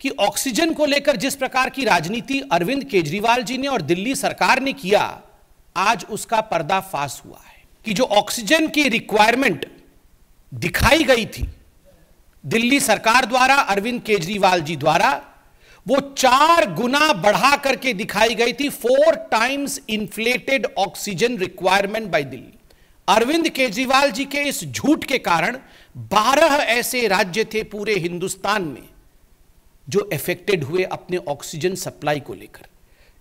कि ऑक्सीजन को लेकर जिस प्रकार की राजनीति अरविंद केजरीवाल जी ने और दिल्ली सरकार ने किया, आज उसका पर्दाफाश हुआ है कि जो ऑक्सीजन की रिक्वायरमेंट दिखाई गई थी दिल्ली सरकार द्वारा, अरविंद केजरीवाल जी द्वारा, वो 4 गुना बढ़ा करके दिखाई गई थी। 4 times inflated oxygen requirement by Delhi. Arvind Kejriwal ji के इस झूठ के कारण 12 ऐसे राज्य थे पूरे हिंदुस्तान में जो अफेक्टेड हुए अपने ऑक्सीजन सप्लाई को लेकर,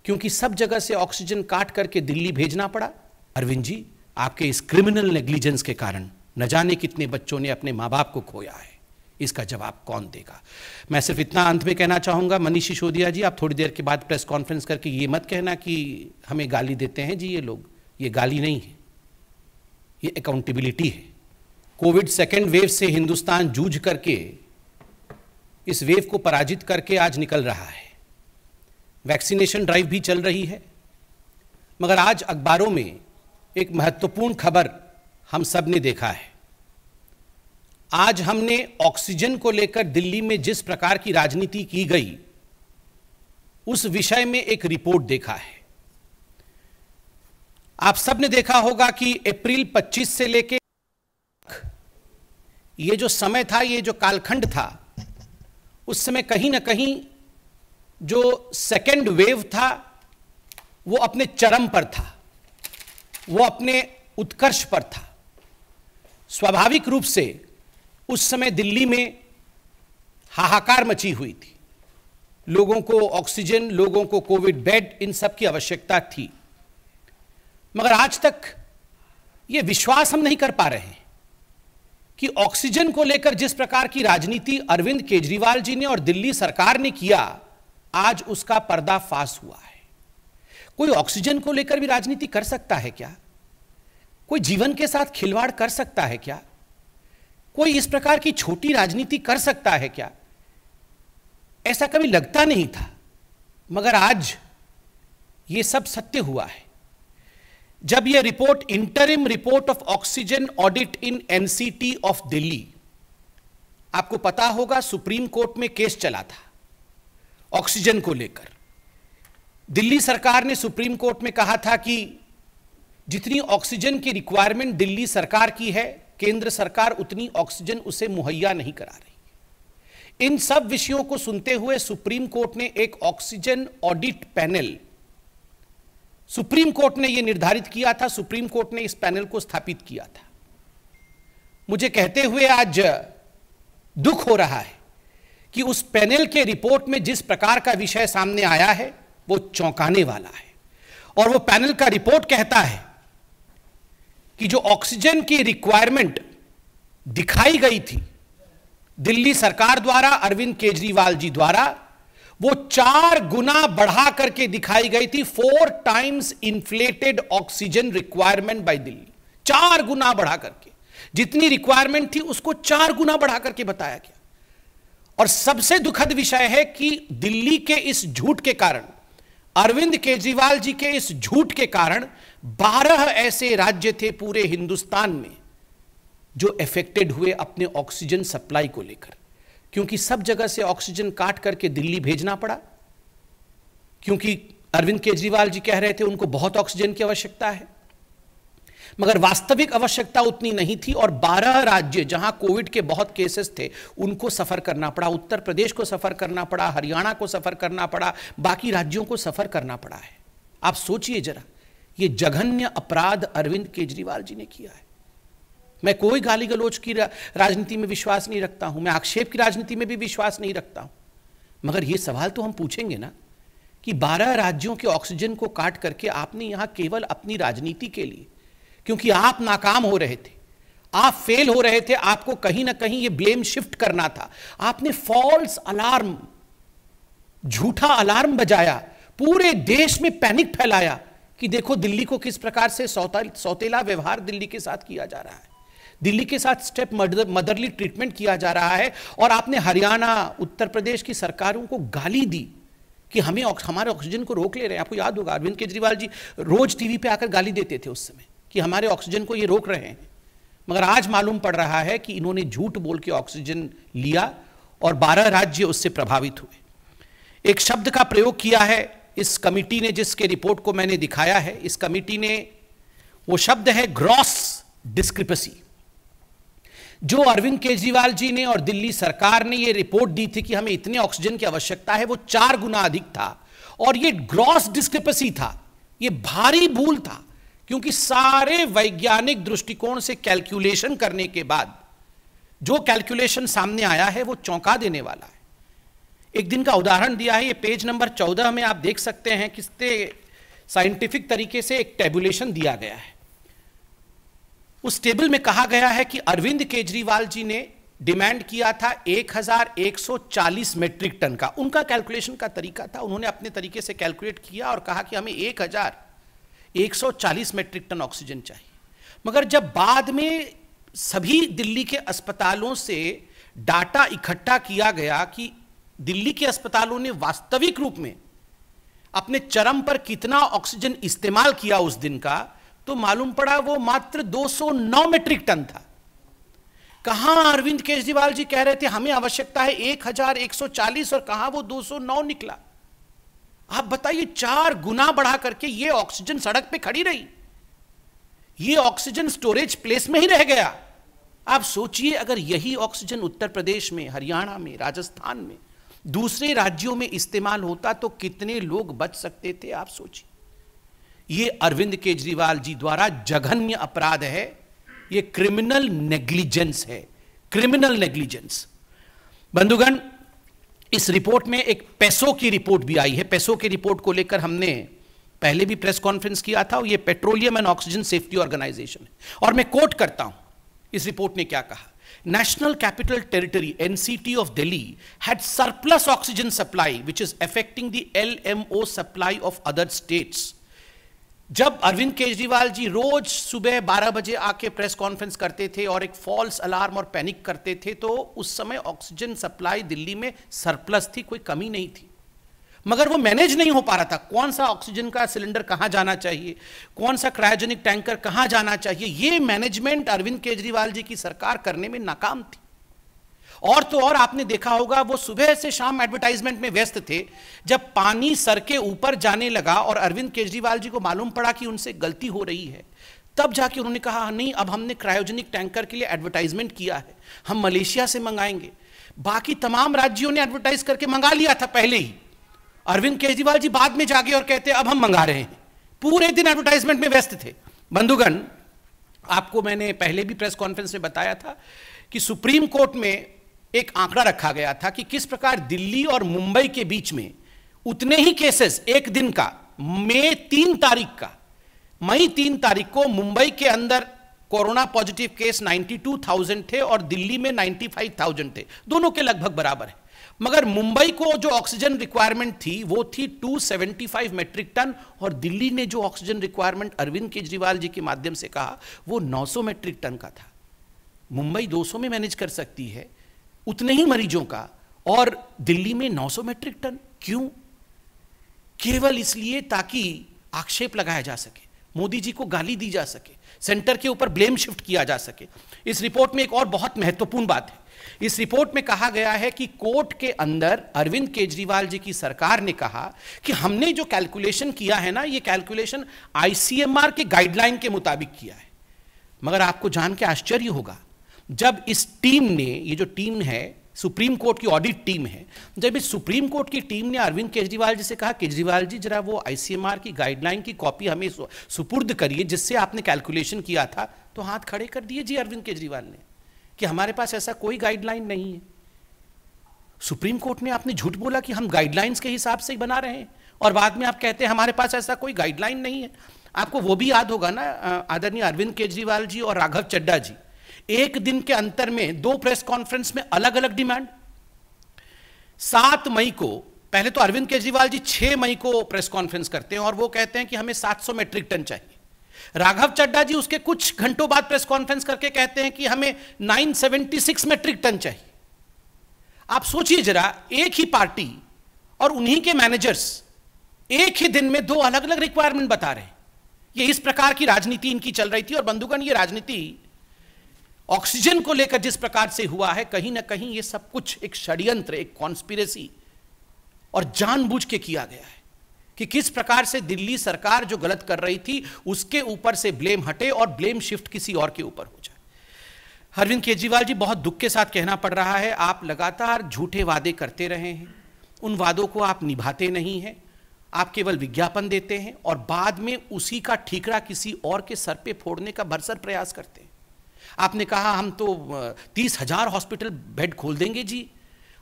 क्योंकि सब जगह से ऑक्सीजन काट करके दिल्ली भेजना पड़ा। अरविंद जी, आपके इस क्रिमिनल नेग्लिजेंस के कारण न जाने कितने बच्चों ने अपने मां बाप को खोया है। इसका जवाब कौन देगा? मैं सिर्फ इतना अंत में कहना चाहूंगा, मनीष सिसोदिया जी, आप थोड़ी देर के बाद प्रेस कॉन्फ्रेंस करके ये मत कहना कि हमें गाली देते हैं जी ये लोग। ये गाली नहीं है, ये अकाउंटेबिलिटी है। कोविड सेकेंड वेव से हिंदुस्तान जूझ करके इस वेव को पराजित करके आज निकल रहा है। वैक्सीनेशन ड्राइव भी चल रही है, मगर आज अखबारों में एक महत्वपूर्ण खबर हम सब ने देखा है। आज हमने ऑक्सीजन को लेकर दिल्ली में जिस प्रकार की राजनीति की गई, उस विषय में एक रिपोर्ट देखा है। आप सब ने देखा होगा कि अप्रैल 25 से लेकर ये जो समय था, ये जो कालखंड था, उस समय कहीं ना कहीं जो सेकेंड वेव था वो अपने चरम पर था, वो अपने उत्कर्ष पर था। स्वाभाविक रूप से उस समय दिल्ली में हाहाकार मची हुई थी। लोगों को ऑक्सीजन, लोगों को कोविड बेड, इन सब की आवश्यकता थी। मगर आज तक ये विश्वास हम नहीं कर पा रहे हैं कि ऑक्सीजन को लेकर जिस प्रकार की राजनीति अरविंद केजरीवाल जी ने और दिल्ली सरकार ने किया, आज उसका पर्दाफाश हुआ है। कोई ऑक्सीजन को लेकर भी राजनीति कर सकता है क्या? कोई जीवन के साथ खिलवाड़ कर सकता है क्या? कोई इस प्रकार की छोटी राजनीति कर सकता है क्या? ऐसा कभी लगता नहीं था, मगर आज यह सब सत्य हुआ है। जब यह report, interim report of oxygen audit in NCT of Delhi, आपको पता होगा सुप्रीम कोर्ट में केस चला था ऑक्सीजन को लेकर। दिल्ली सरकार ने सुप्रीम कोर्ट में कहा था कि जितनी ऑक्सीजन की रिक्वायरमेंट दिल्ली सरकार की है, केंद्र सरकार उतनी ऑक्सीजन उसे मुहैया नहीं करा रही। इन सब विषयों को सुनते हुए सुप्रीम कोर्ट ने एक oxygen audit panel, supreme court ने यह निर्धारित किया था, सुप्रीम कोर्ट ने इस पैनल को स्थापित किया था। मुझे कहते हुए आज दुख हो रहा है कि उस पैनल के रिपोर्ट में जिस प्रकार का विषय सामने आया है वो चौंकाने वाला है। और वो पैनल का रिपोर्ट कहता है कि जो ऑक्सीजन की रिक्वायरमेंट दिखाई गई थी दिल्ली सरकार द्वारा, अरविंद केजरीवाल जी द्वारा, वो 4 गुना बढ़ा करके दिखाई गई थी। 4 times inflated oxygen requirement by Delhi. 4 गुना बढ़ा करके, जितनी रिक्वायरमेंट थी उसको 4 गुना बढ़ा करके बताया गया। और सबसे दुखद विषय है कि दिल्ली के इस झूठ के कारण, अरविंद केजरीवाल जी के इस झूठ के कारण 12 ऐसे राज्य थे पूरे हिंदुस्तान में जो अफेक्टेड हुए अपने ऑक्सीजन सप्लाई को लेकर, क्योंकि सब जगह से ऑक्सीजन काट करके दिल्ली भेजना पड़ा, क्योंकि अरविंद केजरीवाल जी कह रहे थे उनको बहुत ऑक्सीजन की आवश्यकता है, मगर वास्तविक आवश्यकता उतनी नहीं थी। और 12 राज्य जहां कोविड के बहुत केसेस थे उनको सफर करना पड़ा। उत्तर प्रदेश को सफर करना पड़ा, हरियाणा को सफर करना पड़ा, बाकी राज्यों को सफर करना पड़ा है। आप सोचिए जरा, ये जघन्य अपराध अरविंद केजरीवाल जी ने किया है। मैं कोई गाली गलौज की राजनीति में विश्वास नहीं रखता हूं, मैं आक्षेप की राजनीति में भी विश्वास नहीं रखता हूं, मगर यह सवाल तो हम पूछेंगे ना कि 12 राज्यों के ऑक्सीजन को काट करके आपने यहां केवल अपनी राजनीति के लिए, क्योंकि आप नाकाम हो रहे थे, आप फेल हो रहे थे, आपको कहीं ना कहीं ये ब्लेम शिफ्ट करना था, आपने फॉल्स अलार्म, झूठा अलार्म बजाया, पूरे देश में पैनिक फैलाया कि देखो दिल्ली को किस प्रकार से सौतेला व्यवहार दिल्ली के साथ किया जा रहा है, दिल्ली के साथ स्टेप मदरली ट्रीटमेंट किया जा रहा है। और आपने हरियाणा, उत्तर प्रदेश की सरकारों को गाली दी कि हमें हमारे ऑक्सीजन को रोक ले रहे हैं। आपको याद होगा अरविंद केजरीवाल जी रोज टीवी पे आकर गाली देते थे उस समय कि हमारे ऑक्सीजन को ये रोक रहे हैं, मगर आज मालूम पड़ रहा है कि इन्होंने झूठ बोल के ऑक्सीजन लिया और 12 राज्य उससे प्रभावित हुए। एक शब्द का प्रयोग किया है इस कमिटी ने, जिसके रिपोर्ट को मैंने दिखाया है। इस कमिटी ने, वो शब्द है ग्रॉस डिस्क्रिपेंसी। जो अरविंद केजरीवाल जी ने और दिल्ली सरकार ने ये रिपोर्ट दी थी कि हमें इतने ऑक्सीजन की आवश्यकता है, वो 4 गुना अधिक था। और ये ग्रॉस डिस्क्रिपेंसी था, ये भारी भूल था, क्योंकि सारे वैज्ञानिक दृष्टिकोण से कैलकुलेशन करने के बाद जो कैलकुलेशन सामने आया है वो चौंका देने वाला है। एक दिन का उदाहरण दिया है, ये पेज नंबर 14 में आप देख सकते हैं, कितने साइंटिफिक तरीके से एक टेबुलेशन दिया गया है। उस टेबल में कहा गया है कि अरविंद केजरीवाल जी ने डिमांड किया था 1140 मेट्रिक टन का। उनका कैलकुलेशन का तरीका था, उन्होंने अपने तरीके से कैलकुलेट किया और कहा कि हमें 1140 मेट्रिक टन ऑक्सीजन चाहिए। मगर जब बाद में सभी दिल्ली के अस्पतालों से डाटा इकट्ठा किया गया कि दिल्ली के अस्पतालों ने वास्तविक रूप में अपने चरम पर कितना ऑक्सीजन इस्तेमाल किया उस दिन का, तो मालूम पड़ा वो मात्र 209 मेट्रिक टन था। कहां अरविंद केजरीवाल जी कह रहे थे हमें आवश्यकता है 1140 और कहां वो 209 निकला। आप बताइए, 4 गुना बढ़ा करके ये ऑक्सीजन सड़क पे खड़ी रही, ये ऑक्सीजन स्टोरेज प्लेस में ही रह गया। आप सोचिए, अगर यही ऑक्सीजन उत्तर प्रदेश में, हरियाणा में, राजस्थान में, दूसरे राज्यों में इस्तेमाल होता तो कितने लोग बच सकते थे, आप सोचिए। ये अरविंद केजरीवाल जी द्वारा जघन्य अपराध है, ये क्रिमिनल नेग्लिजेंस है, क्रिमिनल नेग्लिजेंस। बंधुगण, इस रिपोर्ट में एक पेसो की रिपोर्ट भी आई है। पेसो की रिपोर्ट को लेकर हमने पहले भी प्रेस कॉन्फ्रेंस किया था। ये petroleum and oxygen safety organisation है, और मैं कोट करता हूं इस रिपोर्ट ने क्या कहा। National Capital Territory NCT of Delhi had surplus oxygen supply which is affecting the LMO supply of other states. जब अरविंद केजरीवाल जी रोज सुबह 12 बजे आके प्रेस कॉन्फ्रेंस करते थे और एक फॉल्स अलार्म और पैनिक करते थे, तो उस समय ऑक्सीजन सप्लाई दिल्ली में सरप्लस थी, कोई कमी नहीं थी। मगर वो मैनेज नहीं हो पा रहा था, कौन सा ऑक्सीजन का सिलेंडर कहां जाना चाहिए, कौन सा क्रायोजेनिक टैंकर कहां जाना चाहिए, ये मैनेजमेंट अरविंद केजरीवाल जी की सरकार करने में नाकाम थी। और तो और आपने देखा होगा, वो सुबह से शाम एडवर्टाइजमेंट में व्यस्त थे। जब पानी सर के ऊपर जाने लगा और अरविंद केजरीवाल जी को मालूम पड़ा कि उनसे गलती हो रही है, तब जाके उन्होंने कहा नहीं, अब हमने क्रायोजेनिक टैंकर के लिए एडवर्टाइजमेंट किया है, हम मलेशिया से मंगाएंगे। बाकी तमाम राज्यों ने एडवर्टाइज करके मंगा लिया था पहले ही। अरविंद केजरीवाल जी बाद में जागे और कहते अब हम मंगा रहे हैं। पूरे दिन एडवर्टाइजमेंट में व्यस्त थे। बंधुगण, आपको मैंने पहले भी प्रेस कॉन्फ्रेंस में बताया था कि सुप्रीम कोर्ट में एक आंकड़ा रखा गया था कि किस प्रकार दिल्ली और मुंबई के बीच में उतने ही केसेस एक दिन का, मई 3 तारीख को मुंबई के अंदर कोरोना पॉजिटिव केस 92,000 थे और दिल्ली में 95,000 थे, दोनों के लगभग बराबर है। मगर मुंबई को जो ऑक्सीजन रिक्वायरमेंट थी वो थी 275 मेट्रिक टन, और दिल्ली ने जो ऑक्सीजन रिक्वायरमेंट अरविंद केजरीवाल जी के माध्यम से कहा वो 900 मेट्रिक टन का था। मुंबई 200 में मैनेज कर सकती है उतने ही मरीजों का, और दिल्ली में 900 मेट्रिक टन क्यों? केवल इसलिए ताकि आक्षेप लगाया जा सके, मोदी जी को गाली दी जा सके, सेंटर के ऊपर ब्लेम शिफ्ट किया जा सके। इस रिपोर्ट में एक और बहुत महत्वपूर्ण बात है। इस रिपोर्ट में कहा गया है कि कोर्ट के अंदर अरविंद केजरीवाल जी की सरकार ने कहा कि हमने जो कैलकुलेशन किया है ना, ये कैलकुलेशन आईसीएमआर के गाइडलाइन के मुताबिक किया है। मगर आपको जान के आश्चर्य होगा, जब इस टीम ने, ये जो टीम है सुप्रीम कोर्ट की ऑडिट टीम है, जब इस सुप्रीम कोर्ट की टीम ने अरविंद केजरीवाल जी से कहा केजरीवाल जी जरा वो आईसीएमआर की गाइडलाइन की कॉपी हमें सुपुर्द करिए जिससे आपने कैलकुलेशन किया था, तो हाथ खड़े कर दिए जी अरविंद केजरीवाल ने कि हमारे पास ऐसा कोई गाइडलाइन नहीं है। सुप्रीम कोर्ट ने आपने झूठ बोला कि हम गाइडलाइंस के हिसाब से ही बना रहे हैं, और बाद में आप कहते हैं हमारे पास ऐसा कोई गाइडलाइन नहीं है। आपको वो भी याद होगा ना, आदरणीय अरविंद केजरीवाल जी और राघव चड्ढा जी एक दिन के अंतर में 2 प्रेस कॉन्फ्रेंस में अलग अलग डिमांड। 7 मई को, पहले तो अरविंद केजरीवाल जी 6 मई को प्रेस कॉन्फ्रेंस करते हैं और वो कहते हैं कि हमें 700 मेट्रिक टन चाहिए। राघव चड्ढा जी उसके कुछ घंटों बाद प्रेस कॉन्फ्रेंस करके कहते हैं कि हमें 976 मेट्रिक टन चाहिए। आप सोचिए जरा, एक ही पार्टी और उन्हीं के मैनेजर्स एक ही दिन में 2 अलग अलग रिक्वायरमेंट बता रहे हैं। ये इस प्रकार की राजनीति इनकी चल रही थी। और बंधुगण, ये राजनीति ऑक्सीजन को लेकर जिस प्रकार से हुआ है, कहीं ना कहीं ये सब कुछ एक षड्यंत्र, एक कॉन्स्पिरेसी और जानबूझ के किया गया है कि किस प्रकार से दिल्ली सरकार जो गलत कर रही थी उसके ऊपर से ब्लेम हटे और ब्लेम शिफ्ट किसी और के ऊपर हो जाए। अरविंद केजरीवाल जी, बहुत दुख के साथ कहना पड़ रहा है, आप लगातार झूठे वादे करते रहे हैं, उन वादों को आप निभाते नहीं हैं, आप केवल विज्ञापन देते हैं और बाद में उसी का ठीकरा किसी और के सर पे फोड़ने का भरसक प्रयास करते हैं। आपने कहा हम तो 30,000 हॉस्पिटल बेड खोल देंगे जी,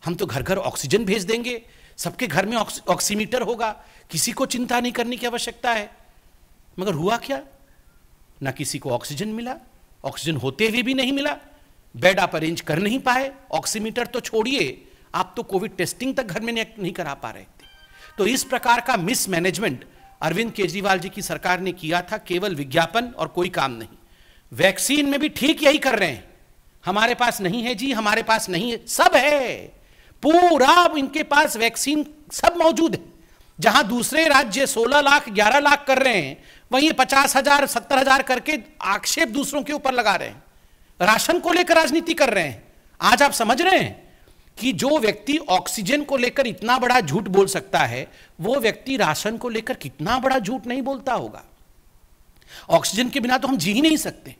हम तो घर घर ऑक्सीजन भेज देंगे, सबके घर में ऑक्सीमीटर होगा, किसी को चिंता नहीं करने की आवश्यकता है। मगर हुआ क्या? ना किसी को ऑक्सीजन मिला, ऑक्सीजन होते हुए भी नहीं मिला, बेड आप अरेंज कर नहीं पाए, ऑक्सीमीटर तो छोड़िए, आप तो कोविड टेस्टिंग तक घर में नहीं करा पा रहे थे। तो इस प्रकार का मिसमैनेजमेंट अरविंद केजरीवाल जी की सरकार ने किया था, केवल विज्ञापन और कोई काम नहीं। वैक्सीन में भी ठीक यही कर रहे हैं, हमारे पास नहीं है जी, हमारे पास नहीं है, सब है, पूरा इनके पास वैक्सीन सब मौजूद है। जहां दूसरे राज्य 16 लाख 11 लाख कर रहे हैं, वहीं 50,000 70,000 करके आक्षेप दूसरों के ऊपर लगा रहे हैं, राशन को लेकर राजनीति कर रहे हैं। आज आप समझ रहे हैं कि जो व्यक्ति ऑक्सीजन को लेकर इतना बड़ा झूठ बोल सकता है, वो व्यक्ति राशन को लेकर कितना बड़ा झूठ नहीं बोलता होगा। ऑक्सीजन के बिना तो हम जी ही नहीं सकते।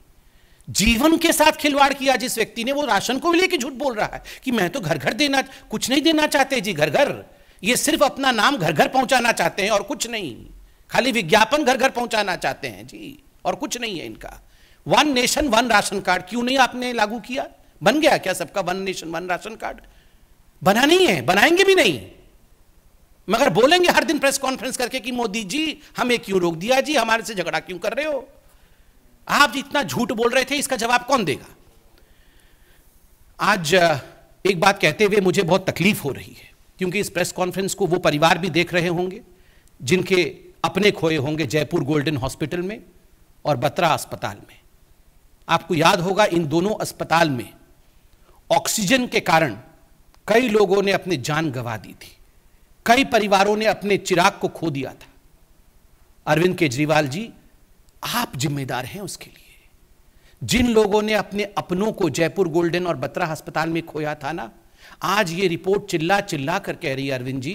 जीवन के साथ खिलवाड़ किया जिस व्यक्ति ने, वो राशन को लेकर झूठ बोल रहा है कि मैं तो घर घर देना, कुछ नहीं देना चाहते जी, घर घर, ये सिर्फ अपना नाम घर घर पहुंचाना चाहते हैं और कुछ नहीं, खाली विज्ञापन घर घर पहुंचाना चाहते हैं जी, और कुछ नहीं है इनका। One nation one ration card क्यों नहीं आपने लागू किया? बन गया क्या सबका one nation one ration card? बना नहीं है, बनाएंगे भी नहीं, मगर बोलेंगे हर दिन प्रेस कॉन्फ्रेंस करके कि मोदी जी हमें क्यों रोक दिया जी, हमारे से झगड़ा क्यों कर रहे हो? आप जितना झूठ बोल रहे थे, इसका जवाब कौन देगा? आज एक बात कहते हुए मुझे बहुत तकलीफ हो रही है, क्योंकि इस प्रेस कॉन्फ्रेंस को वो परिवार भी देख रहे होंगे जिनके अपने खोए होंगे जयपुर गोल्डन हॉस्पिटल में और बत्रा अस्पताल में। आपको याद होगा इन दोनों अस्पताल में ऑक्सीजन के कारण कई लोगों ने अपनी जान गंवा दी थी, कई परिवारों ने अपने चिराग को खो दिया था। अरविंद केजरीवाल जी, आप जिम्मेदार हैं उसके लिए। जिन लोगों ने अपने अपनों को जयपुर गोल्डन और बत्रा अस्पताल में खोया था ना, आज ये रिपोर्ट चिल्ला चिल्ला कर कह रही है अरविंद जी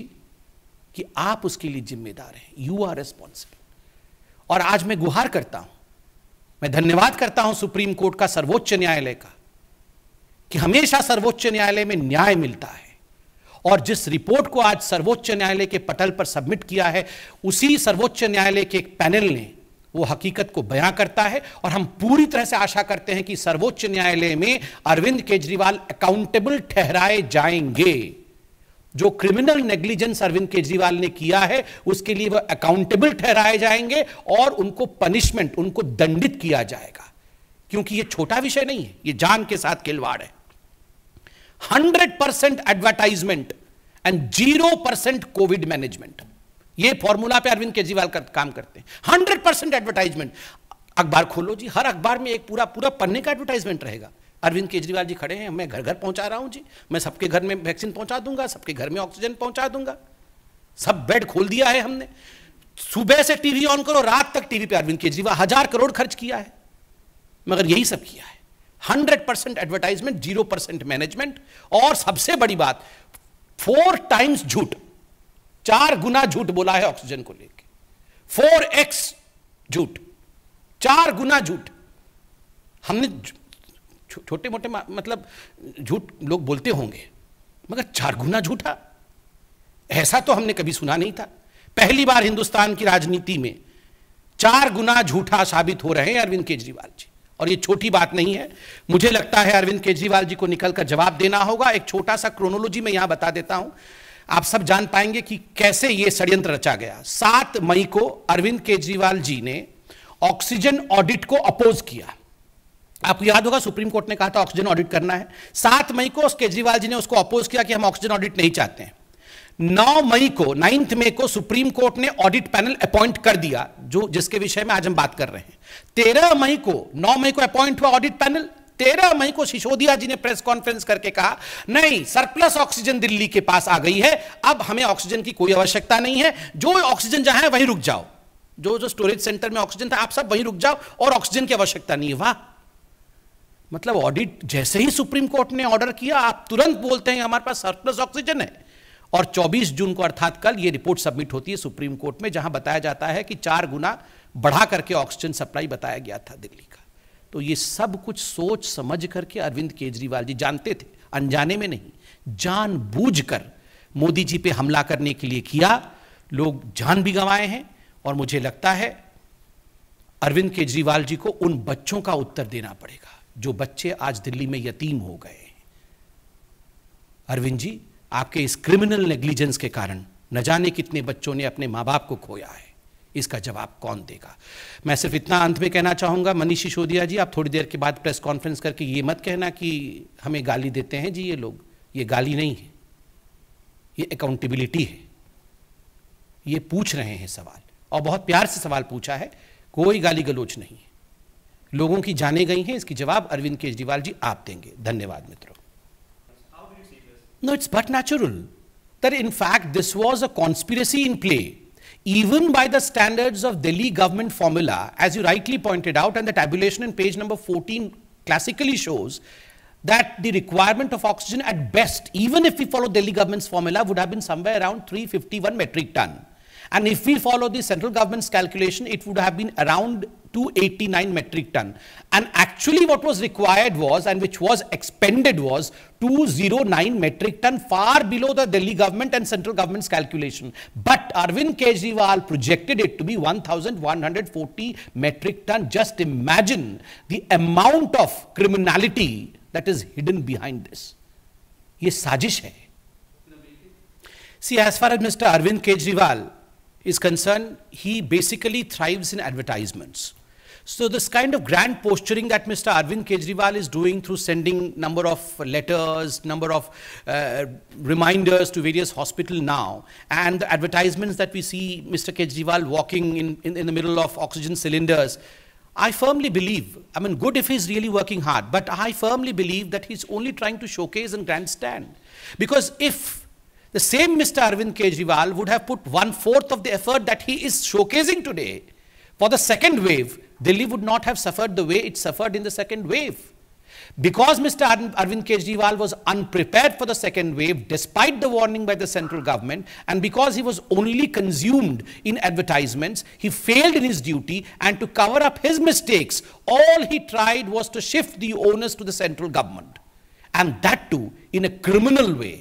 कि आप उसके लिए जिम्मेदार हैं, यू आर रिस्पॉन्सिबल। और आज मैं गुहार करता हूं, मैं धन्यवाद करता हूं सुप्रीम कोर्ट का, सर्वोच्च न्यायालय का, कि हमेशा सर्वोच्च न्यायालय में न्याय मिलता है। और जिस रिपोर्ट को आज सर्वोच्च न्यायालय के पटल पर सबमिट किया है, उसी सर्वोच्च न्यायालय के एक पैनल ने वो हकीकत को बयां करता है। और हम पूरी तरह से आशा करते हैं कि सर्वोच्च न्यायालय में अरविंद केजरीवाल अकाउंटेबल ठहराए जाएंगे। जो क्रिमिनल नेग्लिजेंस अरविंद केजरीवाल ने किया है, उसके लिए वह अकाउंटेबल ठहराए जाएंगे और उनको पनिशमेंट, उनको दंडित किया जाएगा, क्योंकि यह छोटा विषय नहीं है, यह जान के साथ खिलवाड़ है। 100% एडवर्टाइजमेंट एंड 0% कोविड मैनेजमेंट, ये फॉर्मूला पे अरविंद केजरीवाल काम करते हैं। 100% एडवर्टाइजमेंट। अखबार खोलो जी, हर अखबार में एक पूरा पूरा पन्ने का एडवर्टाइजमेंट रहेगा। अरविंद केजरीवाल जी खड़े हैं, मैं घर घर पहुंचा रहा हूं जी, मैं सबके घर में वैक्सीन पहुंचा दूंगा, सबके घर में ऑक्सीजन पहुंचा दूंगा, सब बेड खोल दिया है हमने। सुबह से टीवी ऑन करो, रात तक टीवी पे अरविंद केजरीवाल 1000 करोड़ खर्च किया है, मगर यही सब किया है। 100% एडवर्टाइजमेंट, 0% मैनेजमेंट। और सबसे बड़ी बात, 4 टाइम्स झूठ, 4 गुना झूठ बोला है ऑक्सीजन को लेकर, 4x झूठ, 4 गुना झूठ। हमने छोटे मोटे मतलब झूठ लोग बोलते होंगे, मगर 4 गुना झूठा, ऐसा तो हमने कभी सुना नहीं था। पहली बार हिंदुस्तान की राजनीति में 4 गुना झूठा साबित हो रहे हैं अरविंद केजरीवाल जी। और ये छोटी बात नहीं है। मुझे लगता है अरविंद केजरीवाल जी को निकलकर जवाब देना होगा। एक छोटा सा क्रोनोलॉजी में यहां बता देता हूं, आप सब जान पाएंगे कि कैसे यह षड्यंत्र रचा गया। 7 मई को अरविंद केजरीवाल जी ने ऑक्सीजन ऑडिट को अपोज किया। आपको याद होगा सुप्रीम कोर्ट ने कहा था ऑक्सीजन ऑडिट करना है। 7 मई को केजरीवाल जी ने उसको अपोज किया कि हम ऑक्सीजन ऑडिट नहीं चाहते हैं। 9 मई को सुप्रीम कोर्ट ने ऑडिट पैनल अपॉइंट कर दिया, जो जिसके विषय में आज हम बात कर रहे हैं। 9 मई को अपॉइंट हुआ ऑडिट पैनल। 13 मई को सिसोदिया जी ने प्रेस कॉन्फ्रेंस करके कहा, नहीं, सरप्लस ऑक्सीजन दिल्ली के पास आ गई है, अब हमें ऑक्सीजन की कोई आवश्यकता नहीं है, जो ऑक्सीजन जहां है वहीं रुक जाओ, जो स्टोरेज सेंटर में ऑक्सीजन था आप सब वहीं रुक जाओ और ऑक्सीजन की आवश्यकता नहीं है। वाह, मतलब ऑडिट जैसे ही सुप्रीम कोर्ट ने ऑर्डर किया, आप तुरंत बोलते हैं हमारे पास सरप्लस ऑक्सीजन है। और 24 जून को अर्थात कल ये रिपोर्ट सबमिट होती है सुप्रीम कोर्ट में, जहां बताया जाता है कि 4 गुना बढ़ा करके ऑक्सीजन सप्लाई बताया गया था दिल्ली का। तो ये सब कुछ सोच समझ करके अरविंद केजरीवाल जी, जानते थे, अनजाने में नहीं, जानबूझकर मोदी जी पे हमला करने के लिए किया। लोग जान भी गंवाए हैं और मुझे लगता है अरविंद केजरीवाल जी को उन बच्चों का उत्तर देना पड़ेगा जो बच्चे आज दिल्ली में यतीम हो गए हैं। अरविंद जी, आपके इस क्रिमिनल नेग्लिजेंस के कारण न जाने कितने बच्चों ने अपने मां बाप को खोया है, इसका जवाब कौन देगा? मैं सिर्फ इतना अंत में कहना चाहूंगा, मनीष सिसोदिया जी, आप थोड़ी देर के बाद प्रेस कॉन्फ्रेंस करके ये मत कहना कि हमें गाली देते हैं जी ये लोग। ये गाली नहीं है, ये अकाउंटेबिलिटी है। ये पूछ रहे हैं सवाल और बहुत प्यार से सवाल पूछा है, कोई गाली गलोच नहीं है। लोगों की जाने गई हैं, इसकी जवाब अरविंद केजरीवाल जी आप देंगे। धन्यवाद मित्रों। No, it's but natural that in fact this was a conspiracy in play, even by the standards of Delhi government formula, as you rightly pointed out, and the tabulation in page number 14 classically shows that the requirement of oxygen at best, even if we follow Delhi government's formula, would have been somewhere around 351 metric ton. And if we follow the central government's calculation, it would have been around 289 metric ton. And actually what was required was, and which was expended was 209 metric ton, far below the Delhi government and central government's calculation. But Arvind Kejriwal projected it to be 1,140 metric ton. Just imagine the amount of criminality that is hidden behind this. ये साजिश है. See, as far as Mr. Arvind Kejriwal is concerned, he basically thrives in advertisements. So this kind of grand posturing that Mr. Arvind Kejriwal is doing through sending number of letters, number of reminders to various hospitals now, and the advertisements that we see Mr. Kejriwal walking in the middle of oxygen cylinders, I firmly believe, I mean, good if he's really working hard, but I firmly believe that he's only trying to showcase and grandstand. Because if the same Mr. Arvind Kejriwal would have put 1/4 of the effort that he is showcasing today for the second wave, Delhi would not have suffered the way it suffered in the second wave. Because Mr. Arvind Kejriwal was unprepared for the second wave, despite the warning by the central government, and because he was only consumed in advertisements, he failed in his duty, and to cover up his mistakes, all he tried was to shift the onus to the central government. And that too in a criminal way.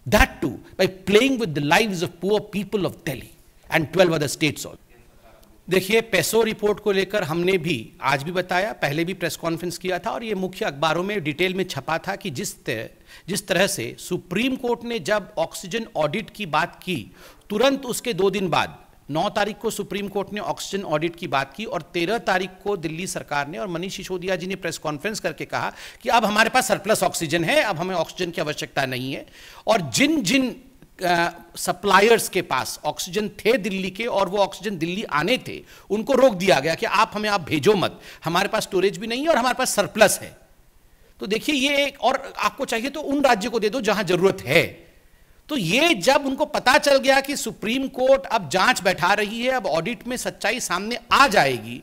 That too by playing with the lives of poor people of Delhi and 12 other states also. देखिए, peso report को लेकर हमने भी आज भी बताया, पहले भी प्रेस कॉन्फ्रेंस किया था और ये मुख्य अखबारों में डिटेल में छपा था कि जिस तरह से सुप्रीम कोर्ट ने जब ऑक्सीजन ऑडिट की बात की, तुरंत उसके 2 दिन बाद 9 तारीख को सुप्रीम कोर्ट ने ऑक्सीजन ऑडिट की बात की और 13 तारीख को दिल्ली सरकार ने और मनीष सिसोदिया जी ने प्रेस कॉन्फ्रेंस करके कहा कि अब हमारे पास सरप्लस ऑक्सीजन है, अब हमें ऑक्सीजन की आवश्यकता नहीं है। और जिन जिन सप्लायर्स के पास ऑक्सीजन थे दिल्ली के और वो ऑक्सीजन दिल्ली आने थे, उनको रोक दिया गया कि आप भेजो मत, हमारे पास स्टोरेज भी नहीं है और हमारे पास सरप्लस है। तो देखिए, ये और आपको चाहिए तो उन राज्यों को दे दो जहां जरूरत है। तो ये जब उनको पता चल गया कि सुप्रीम कोर्ट अब जांच बैठा रही है, अब ऑडिट में सच्चाई सामने आ जाएगी,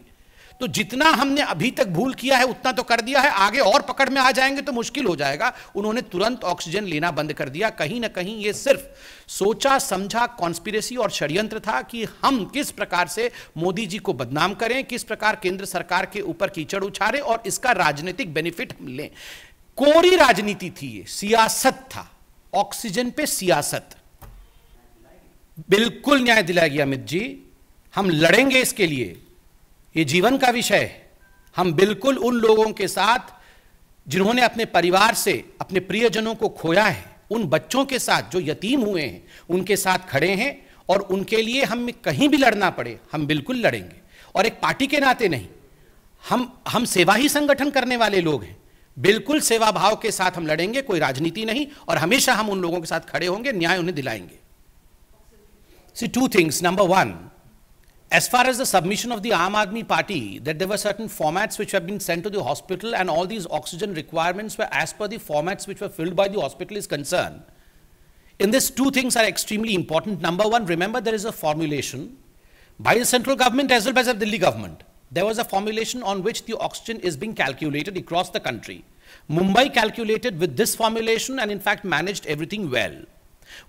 तो जितना हमने अभी तक भूल किया है उतना तो कर दिया है, आगे और पकड़ में आ जाएंगे तो मुश्किल हो जाएगा। उन्होंने तुरंत ऑक्सीजन लेना बंद कर दिया। कहीं ना कहीं ये सिर्फ सोचा समझा कॉन्स्पिरेसी और षड्यंत्र था कि हम किस प्रकार से मोदी जी को बदनाम करें, किस प्रकार केंद्र सरकार के ऊपर कीचड़ उछालें और इसका राजनीतिक बेनिफिट हम लें। कोरी राजनीति थी, ये सियासत था, ऑक्सीजन पे सियासत। बिल्कुल न्याय दिलाएगी अमित जी, हम लड़ेंगे इसके लिए, ये जीवन का विषय है। हम बिल्कुल उन लोगों के साथ जिन्होंने अपने परिवार से अपने प्रियजनों को खोया है, उन बच्चों के साथ जो यतीम हुए हैं, उनके साथ खड़े हैं और उनके लिए हम कहीं भी लड़ना पड़े हम बिल्कुल लड़ेंगे। और एक पार्टी के नाते नहीं, हम सेवा ही संगठन करने वाले लोग हैं, बिल्कुल सेवा भाव के साथ हम लड़ेंगे, कोई राजनीति नहीं, और हमेशा हम उन लोगों के साथ खड़े होंगे, न्याय उन्हें दिलाएंगे। See, 2 things. Number 1, as far as the submission of the Aam Aadmi Party, that there were certain formats which have been sent to the hospital and all these oxygen requirements were as per the formats which were filled by the hospital is concerned. In this, 2 things are extremely important. Number 1, remember there is a formulation by the central government as well as the Delhi government. There was a formulation on which the oxygen is being calculated across the country. Mumbai calculated with this formulation and in fact managed everything well.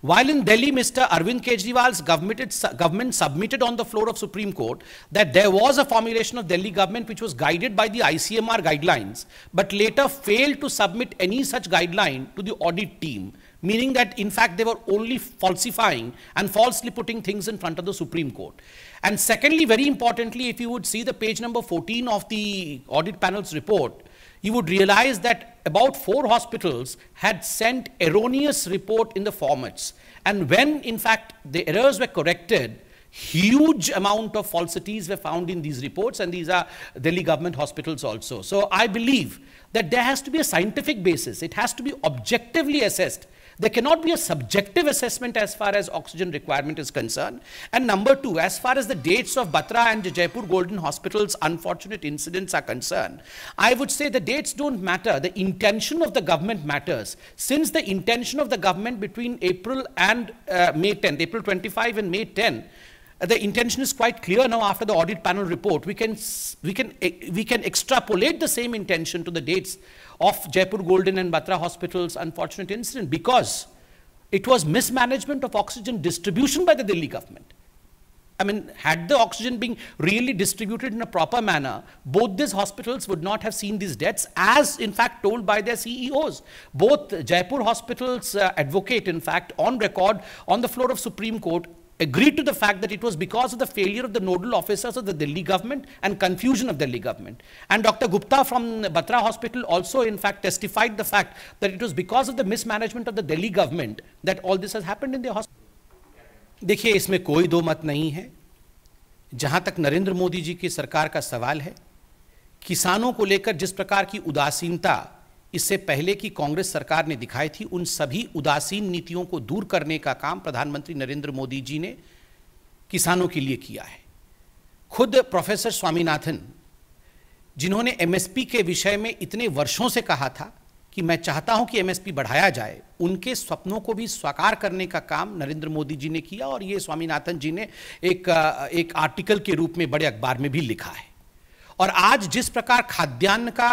While in Delhi, Mr. Arvind Kejriwal's government submitted on the floor of Supreme Court that there was a formulation of Delhi government which was guided by the ICMR guidelines, but later failed to submit any such guideline to the audit team, meaning that in fact they were only falsifying and falsely putting things in front of the Supreme Court. And secondly, very importantly, if you would see the page number 14 of the audit panel's report, you would realize that about 4 hospitals had sent erroneous report in the formats. And when, in fact, the errors were corrected, huge amount of falsities were found in these reports, and these are Delhi government hospitals also. So I believe that there has to be a scientific basis. It has to be objectively assessed. There cannot be a subjective assessment as far as oxygen requirement is concerned. And number 2, as far as the dates of Batra and Jaipur Golden Hospital's unfortunate incidents are concerned, I would say the dates don't matter. The intention of the government matters. Since the intention of the government between April and May 10th, April 25 and May 10, the intention is quite clear now after the audit panel report. We can extrapolate the same intention to the dates of Jaipur Golden and Batra Hospital's unfortunate incident, because it was mismanagement of oxygen distribution by the Delhi government. I mean, had the oxygen been really distributed in a proper manner, both these hospitals would not have seen these deaths, as in fact told by their CEOs. Both Jaipur Hospital's advocate, in fact, on record on the floor of Supreme Court, agreed to the fact that it was because of the failure of the nodal officers of the Delhi government and confusion of Delhi government. And Dr. Gupta from Batra Hospital also in fact testified the fact that it was because of the mismanagement of the Delhi government that all this has happened in the hospital. देखिए, इसमें कोई दो मत नहीं है। जहां तक नरेंद्र मोदी जी की सरकार का सवाल है, किसानों को लेकर जिस प्रकार की उदासीनता इससे पहले की कांग्रेस सरकार ने दिखाई थी, उन सभी उदासीन नीतियों को दूर करने का काम प्रधानमंत्री नरेंद्र मोदी जी ने किसानों के लिए किया है। खुद प्रोफेसर स्वामीनाथन, जिन्होंने एमएसपी के विषय में इतने वर्षों से कहा था कि मैं चाहता हूं कि एमएसपी बढ़ाया जाए, उनके स्वप्नों को भी साकार करने का काम नरेंद्र मोदी जी ने किया। और ये स्वामीनाथन जी ने एक आर्टिकल के रूप में बड़े अखबार में भी लिखा है। और आज जिस प्रकार खाद्यान्न का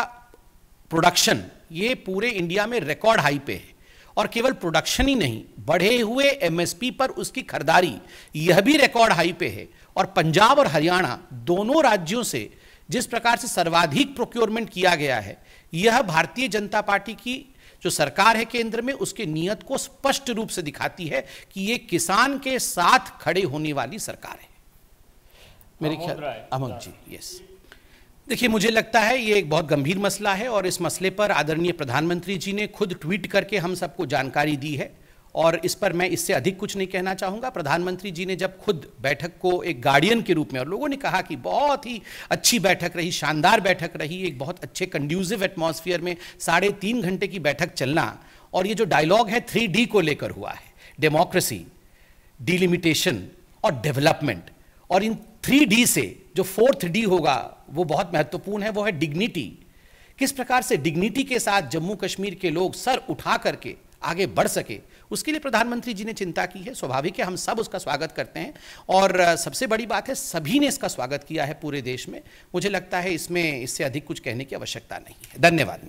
प्रोडक्शन ये पूरे इंडिया में रिकॉर्ड हाई पे है, और केवल प्रोडक्शन ही नहीं, बढ़े हुए एमएसपी पर उसकी खरीदारी यह भी रिकॉर्ड हाई पे है। और पंजाब और हरियाणा दोनों राज्यों से जिस प्रकार से सर्वाधिक प्रोक्योरमेंट किया गया है, यह भारतीय जनता पार्टी की जो सरकार है केंद्र में, उसके नियत को स्पष्ट रूप से दिखाती है कि ये किसान के साथ खड़े होने वाली सरकार है। मेरे ख्याल अमन जी, यस, देखिए, मुझे लगता है ये एक बहुत गंभीर मसला है, और इस मसले पर आदरणीय प्रधानमंत्री जी ने खुद ट्वीट करके हम सबको जानकारी दी है, और इस पर मैं इससे अधिक कुछ नहीं कहना चाहूँगा। प्रधानमंत्री जी ने जब खुद बैठक को एक गार्डियन के रूप में, और लोगों ने कहा कि बहुत ही अच्छी बैठक रही, शानदार बैठक रही, एक बहुत अच्छे कंड्यूसिव एटमॉस्फेयर में 3.5 घंटे की बैठक चलना, और ये जो डायलॉग है 3D को लेकर हुआ है, डेमोक्रेसी, डिलिमिटेशन और डेवलपमेंट, और इन 3D से जो 4th D होगा वो बहुत महत्वपूर्ण है, वो है डिग्निटी। किस प्रकार से डिग्निटी के साथ जम्मू कश्मीर के लोग सर उठा करके आगे बढ़ सके, उसके लिए प्रधानमंत्री जी ने चिंता की है। स्वाभाविक है, हम सब उसका स्वागत करते हैं, और सबसे बड़ी बात है सभी ने इसका स्वागत किया है पूरे देश में। मुझे लगता है इसमें इससे अधिक कुछ कहने की आवश्यकता नहीं है। धन्यवाद।